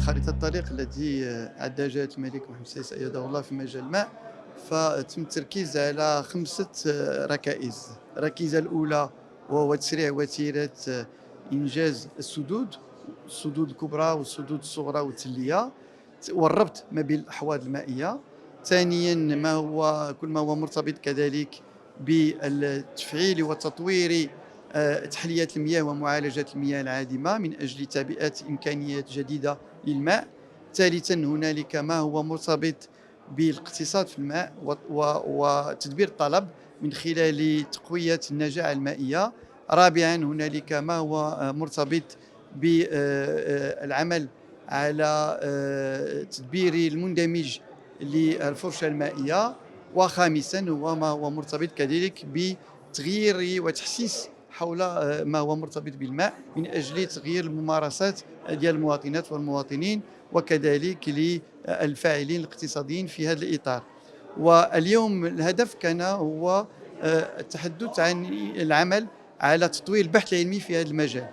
خريطة الطريق التي أعدها جلالة الملك محمد السادس أيده الله في مجال الماء، فتم التركيز على 5 ركائز. الركيزة الأولى وهو تسريع وتيرة إنجاز السدود الكبرى والسدود الصغرى والتلية والربط ما بين الأحواض المائية. ثانياً كل ما هو مرتبط كذلك بالتفعيل وتطوير تحلية المياه ومعالجة المياه العادمة من أجل تعبئة إمكانيات جديدة للماء. ثالثاً هنالك ما هو مرتبط بالاقتصاد في الماء وتدبير الطلب من خلال تقوية النجاعة المائية. رابعاً هنالك ما هو مرتبط بالعمل على تدبير المندمج للفرشة المائية. وخامساً هو ما هو مرتبط كذلك بتغيير وتحسيس حول ما هو مرتبط بالماء من أجل تغيير الممارسات ديال المواطنات والمواطنين وكذلك للفاعلين الاقتصاديين في هذا الإطار. واليوم الهدف كان هو التحدث عن العمل على تطوير البحث العلمي في هذا المجال،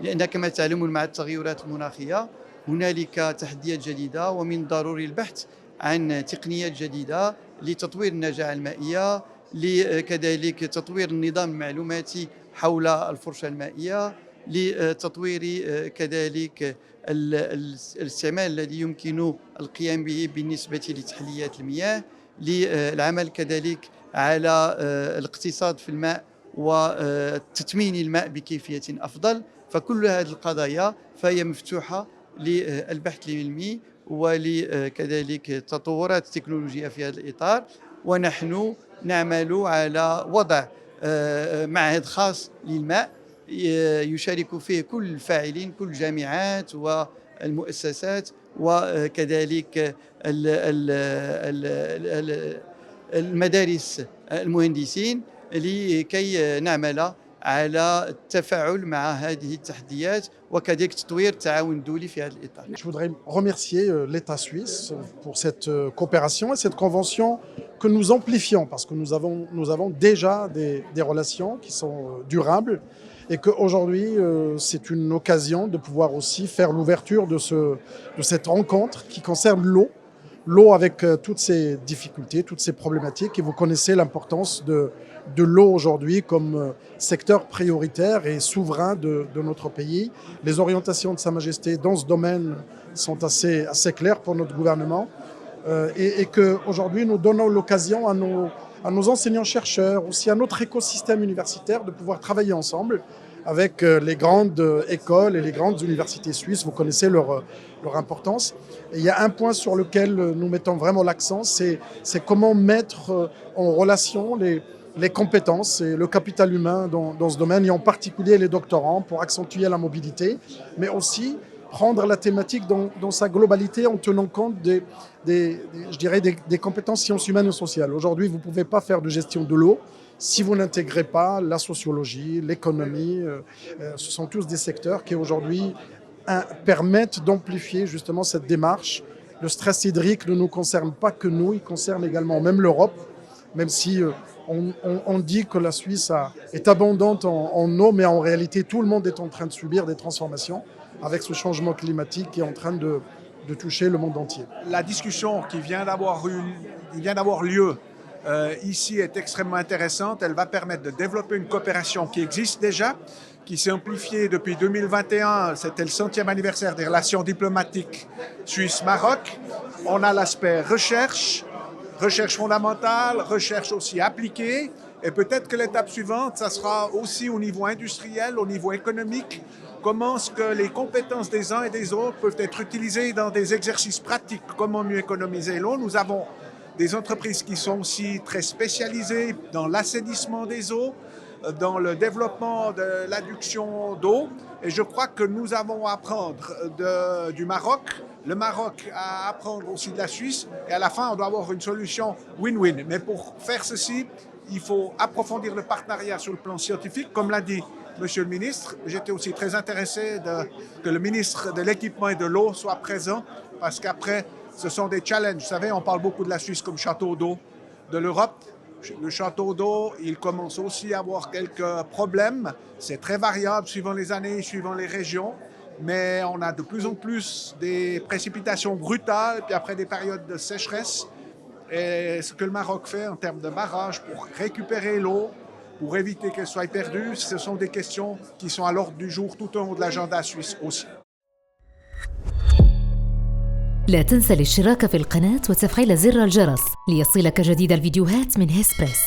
لأن كما تعلمون مع التغيرات المناخية هنالك تحديات جديدة، ومن ضروري البحث عن تقنيات جديدة لتطوير النجاعة المائية، لكذلك تطوير النظام المعلوماتي حول الفرشة المائية، لتطوير كذلك الاستعمال الذي يمكن القيام به بالنسبة لتحليات المياه، للعمل كذلك على الاقتصاد في الماء وتثمين الماء بكيفية أفضل. فكل هذه القضايا فهي مفتوحة للبحث العلمي ولكذلك تطورات التكنولوجيا في هذا الإطار. ونحن نعمل على وضع معهد خاص للماء يشارك فيه كل الفاعلين، كل الجامعات والمؤسسات وكذلك المدارس المهندسين، لكي نعمل على التفاعل مع هذه التحديات وكذلك تطوير التعاون الدولي في هذا الإطار. Je voudrais remercier l'État suisse pour cette coopération et cette convention que nous amplifions parce que nous avons déjà des relations qui sont durables et qu'aujourd'hui c'est une occasion de pouvoir aussi faire l'ouverture de cette rencontre qui concerne l'eau avec toutes ses difficultés, toutes ses problématiques, et vous connaissez l'importance de l'eau aujourd'hui comme secteur prioritaire et souverain de notre pays. Les orientations de Sa Majesté dans ce domaine sont assez claires pour notre gouvernement et qu'aujourd'hui nous donnons l'occasion à nos enseignants-chercheurs, aussi à notre écosystème universitaire de pouvoir travailler ensemble avec les grandes écoles et les grandes universités suisses. Vous connaissez leur importance. Et il y a un point sur lequel nous mettons vraiment l'accent, c'est comment mettre en relation les compétences et le capital humain dans ce domaine, et en particulier les doctorants, pour accentuer la mobilité, mais aussi prendre la thématique dans sa globalité en tenant compte des compétences sciences humaines et sociales. Aujourd'hui, vous ne pouvez pas faire de gestion de l'eau si vous n'intégrez pas la sociologie, l'économie. Ce sont tous des secteurs qui aujourd'hui permettent d'amplifier justement cette démarche. Le stress hydrique ne nous concerne pas que nous, il concerne également même l'Europe, même si on dit que la Suisse est abondante en eau, mais en réalité tout le monde est en train de subir des transformations avec ce changement climatique qui est en train de toucher le monde entier. La discussion qui vient d'avoir lieu ici est extrêmement intéressante. Elle va permettre de développer une coopération qui existe déjà, qui s'est amplifiée depuis 2021. C'était le 100e anniversaire des relations diplomatiques Suisse-Maroc. On a l'aspect recherche fondamentale, recherche aussi appliquée. Et peut-être que l'étape suivante, ça sera aussi au niveau industriel, au niveau économique. Comment est-ce que les compétences des uns et des autres peuvent être utilisées dans des exercices pratiques? Comment mieux économiser l'eau? Nous avons des entreprises qui sont aussi très spécialisées dans l'assainissement des eaux, dans le développement de l'adduction d'eau. Et je crois que nous avons à apprendre du Maroc, le Maroc à apprendre aussi de la Suisse. Et à la fin, on doit avoir une solution win-win. Mais pour faire ceci, il faut approfondir le partenariat sur le plan scientifique. Comme l'a dit Monsieur le ministre, j'étais aussi très intéressé que le ministre de l'équipement et de l'eau soit présent, parce qu'après, ce sont des challenges. Vous savez, on parle beaucoup de la Suisse comme château d'eau de l'Europe. Le château d'eau, il commence aussi à avoir quelques problèmes. C'est très variable suivant les années, suivant les régions. mais on a de plus en plus des précipitations brutales, puis après des périodes de sécheresse. Et ce que le Maroc fait en termes de barrages pour récupérer l'eau, pour éviter qu'elle soit perdue, ce sont des questions qui sont à l'ordre du jour tout au long de l'agenda suisse aussi. لا تنسى الاشتراك في القناة وتفعيل زر الجرس ليصلك جديد الفيديوهات من هيسبريس.